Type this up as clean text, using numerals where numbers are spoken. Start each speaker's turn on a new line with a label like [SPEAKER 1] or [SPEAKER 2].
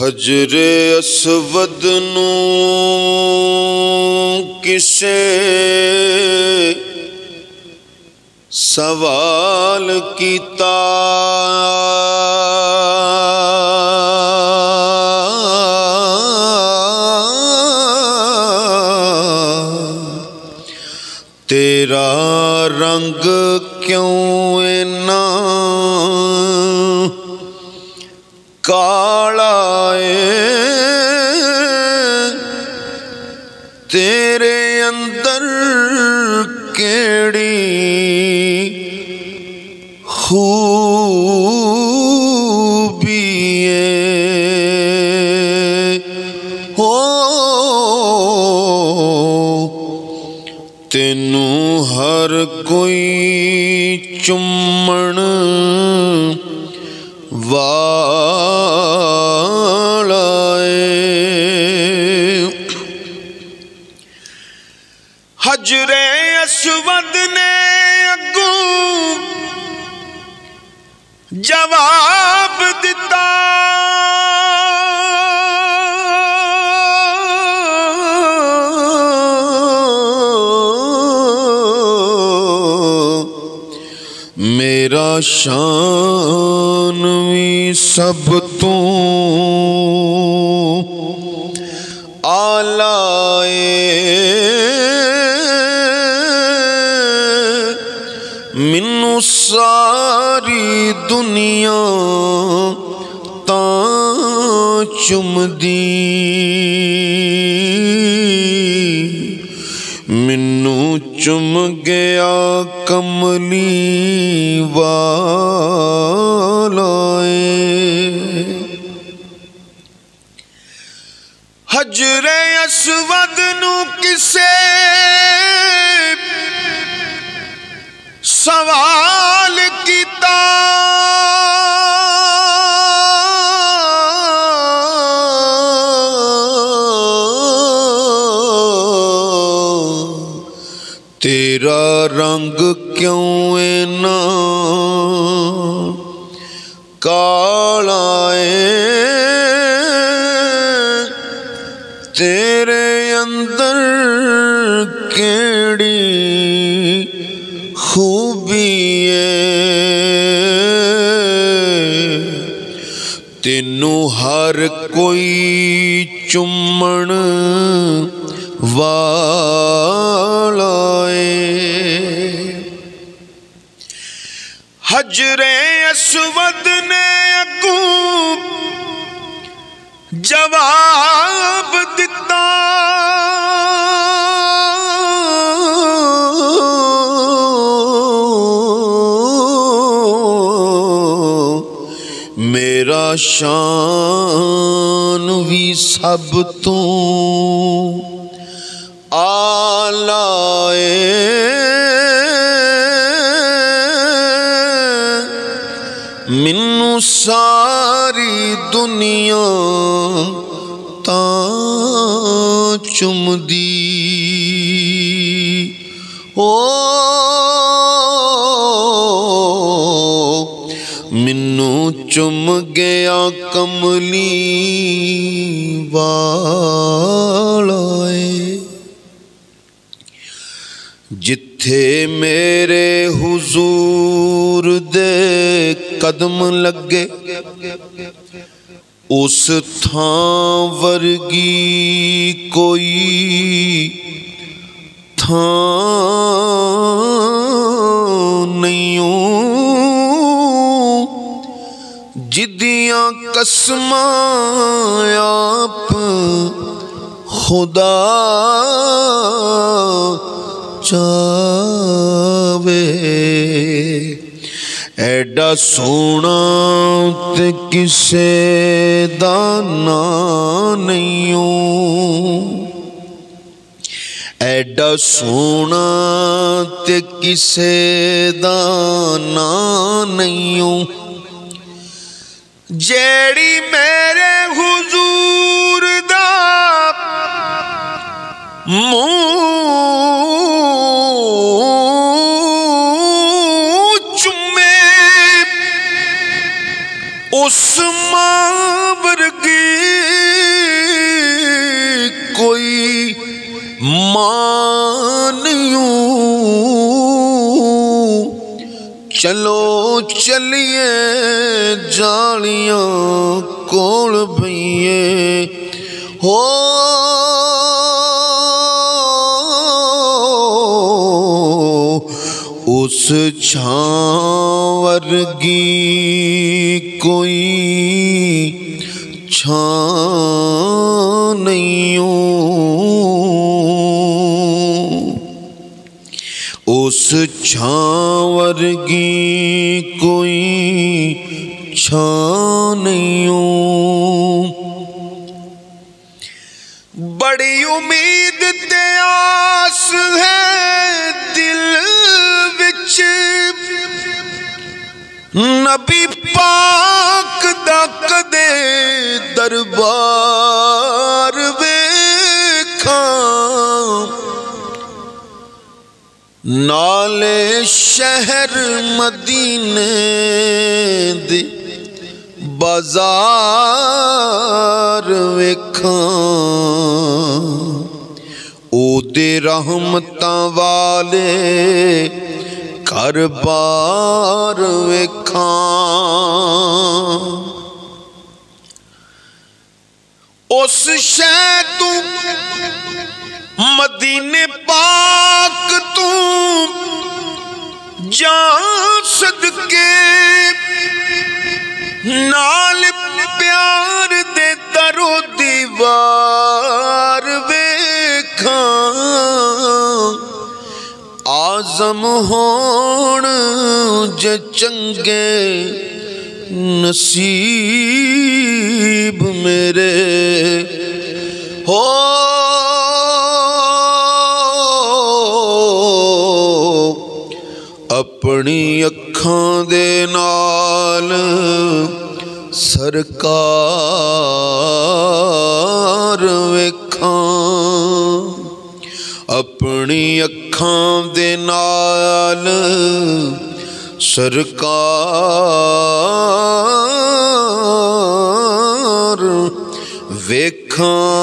[SPEAKER 1] حجر اسود نو کسے سوال کیتا تیرا رنگ کیوں اینا کالا ہے، تیرے اندر کیڑی خوبی ہے ہو، تینوں ہر کوئی چمن والا ہے۔ حجر اسود نے اگوں جواب دیتا، میرا شان وی سب تو اعلیٰ مینوں ساری دنیا تاں چمدی، مینوں چم گیا کملی والا حجر اسود نو کسے سوال کیتا تیرا رنگ کیوں اینا کالا ہے، تیرے اندر کیڑی خوبی ہے، تینوں ہر کوئی چمن والا ہے۔ حجر اسود نے اگوں جواب دیتا، میرا شان وی سب تو اعلیٰ مینوں ساری دنیا تاں چمدی، او مینوں چم گیا کملی والا جتھے میرے حضور دے قدم لگے، اس تھاں ورگی کوئی تھاں نہیں، جدیاں قسماں آپ خدا چاوے، ایڈا سونا تے کسے دا نام نہیں، ایڈا سونا تے کسے دا نام نہیں، جیڑی میرے حضور دا چمے اس ماں ورگی چلو چلیے جالیاں کول بھئیے ہو اس چھاں ورگی کوئی چھاں نہیں اس چھاں ورگی کوئی چھاں نہیں بڑی امید تے آس ہے دل وچ نبی پاک دا کدے دربار ویکھاں نالے شہر مدینے دی بازار ویکھاں او دے رحمتاں والے گھر بار ویکھاں اس شے تو مدینے پاک تو جان صدقے نال پیار دے درو دیوار ویکھاں آزم ہون جے چنگے نصیب میرے ہو اپنی اکھاں دے نال سرکار ویکھاں اپنی اکھاں دے نال سرکار ویکھاں